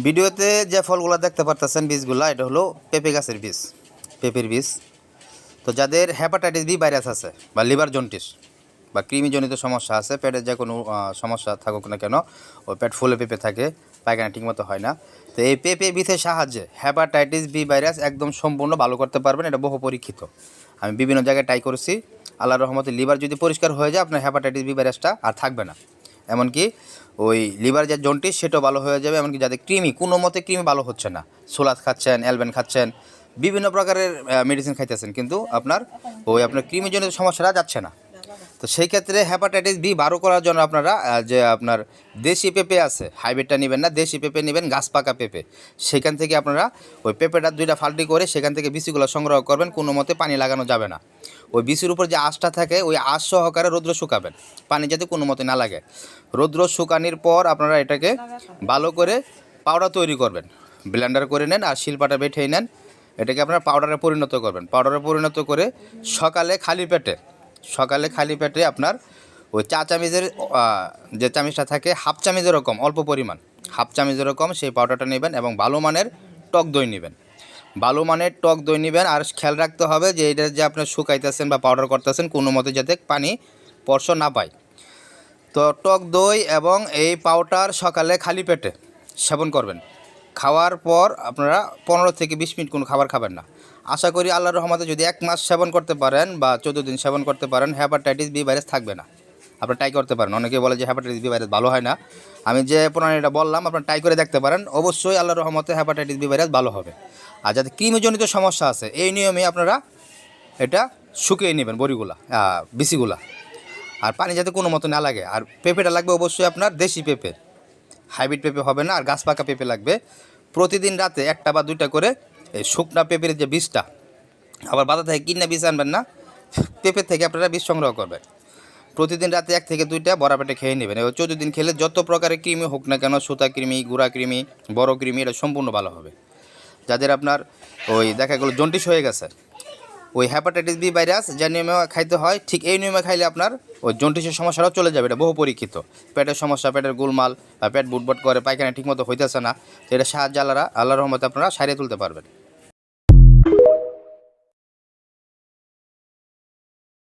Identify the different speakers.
Speaker 1: ভিডিওতে যে ফলগুলো দেখতে পারতেছেন বীজগুলো এটা হলো পেঁপে গাছের বীজ, পেঁপের বীজ। তো যাদের হেপাটাইটিস বি ভাইরাস আছে বা লিভার জন্টিস বা কৃমিজনিত সমস্যা আছে, পেটের যে কোনো সমস্যা থাকুক না কেন, ওই পেট ফুলে পেঁপে থাকে, পায়খানা ঠিকমতো হয় না, তো এই পেঁপে বীজের সাহায্যে হেপাটাইটিস বি ভাইরাস একদম সম্পূর্ণ ভালো করতে পারবেন। এটা বহু পরীক্ষিত, আমি বিভিন্ন জায়গায় ট্রাই করেছি। আল্লাহর রহমতে লিভার যদি পরিষ্কার হয়ে যায়, আপনার হেপাটাইটিস বি ভাইরাসটা আর থাকবে না। এমনকি ওই লিভার যে জন্টিস সেটাও ভালো হয়ে যাবে। এমনকি যাদের কৃমি, কোনো মতে কৃমি ভালো হচ্ছে না, সোলাস খাচ্ছেন, অ্যালবেন খাচ্ছেন, বিভিন্ন প্রকারের মেডিসিন খাইতেছেন, কিন্তু আপনার কৃমিজনিত সমস্যাটা যাচ্ছে না। তো সেই ক্ষেত্রে হেপাটাইটিস বি ভালো করার জন্য আপনারা যে আপনার দেশি পেঁপে আছে, হাইব্রিডটা নেবেন না, দেশি পেঁপে নেবেন, গাছ পাকা পেঁপে। সেখান থেকে আপনারা ওই পেঁপেটা 2টা ফাল্টি করে সেখান থেকে বিচিগুলো সংগ্রহ করবেন। কোনো মতে পানি লাগানো যাবে না। ওই বিচির উপর যে আঁশটা থাকে ওই আঁশ সহকারে রৌদ্র শুকাবেন, পানি যাতে কোনো মতে না লাগে। রৌদ্র শুকানোর পর আপনারা এটাকে ভালো করে পাউডার তৈরি করবেন, ব্লেন্ডার করে নেন আর শিলপাটা বেটেই নেন। এটাকে আপনারা পাউডারে পরিণত করবেন। পাউডারে পরিণত করে সকালে খালি পেটে আপনার ওই চা চামচের যে চামচটা থাকে, হাফ চামচের এরকম অল্প পরিমাণ, হাফ চামচের এরকম সেই পাউডারটা নেবেন এবং ভালো মানের টক দই নেবেন। আর খেয়াল রাখতে হবে যে এটা যে আপনার শুকাইতেছেন বা পাউডার করতেছেন কোনো মতে যাতে পানি স্পর্শ না পায়। তো টক দই এবং এই পাউডার সকালে খালি পেটে সেবন করবেন। খাওয়ার পর আপনারা 15 থেকে 20 মিনিট কোনো খাবার খাবেন না। আশা করি আল্লাহর রহমতে যদি 1 মাস সেবন করতে পারেন বা 14 দিন সেবন করতে পারেন, হেপাটাইটিস বি ভাইরাস থাকবে না। আপনারা ট্রাই করতে পারেন। অনেকে বলে যে হেপাটাইটিস বি ভাইরাস ভালো হয় না, আমি যে প্রণালীটা বললাম আপনারা ট্রাই করে দেখতে পারেন। অবশ্যই আল্লাহর রহমতে হেপাটাইটিস বি ভাইরাস ভালো হবে। আর যাদের কৃমিজনিত সমস্যা আছে, এই নিয়মে আপনারা এটা শুকিয়ে নেবেন, বিচিগুলা, আর পানি যাতে কোনো মতো না লাগে। আর পেঁপেটা লাগবে অবশ্যই আপনার দেশি পেঁপে, হাইব্রিড পেঁপে হবে না। আর গাছ পাকা পেঁপে লাগবে। প্রতিদিন রাতে 1টা বা 2টা করে এই শুকনা পেঁপের যে বীজটা, আবার বাজার থেকে কিনে বীজ আনবেন না, পেঁপের থেকে আপনারা বীজ সংগ্রহ করবেন। প্রতিদিন রাতে 1 থেকে 2টা বড়া পেটে খেয়ে নেবেন। এবার 14 দিন খেলে যত প্রকারের কৃমি হোক না কেন, সুতা কৃমি, গুঁড়া কৃমি, বড় কৃমি, এটা সম্পূর্ণ ভালো হবে। যাদের আপনার ওই দেখা গেলো জন্ডিস হয়ে গেছে, ওই হেপাটাইটিস বি ভাইরাস যে নিয়মে খাইতে হয় ঠিক এই নিয়মে খাইলে আপনার ওই জন্ডিসের সমস্যাটাও চলে যাবে। এটা বহু পরীক্ষিত। পেটের সমস্যা, পেটের গোলমাল বা পেট বুটবট করে, পায়খানা ঠিকমতো হইতেছে না, তো এটা সাহায্যে আল্লাহর রহমতে আপনারা সারিয়ে তুলতে পারবেন।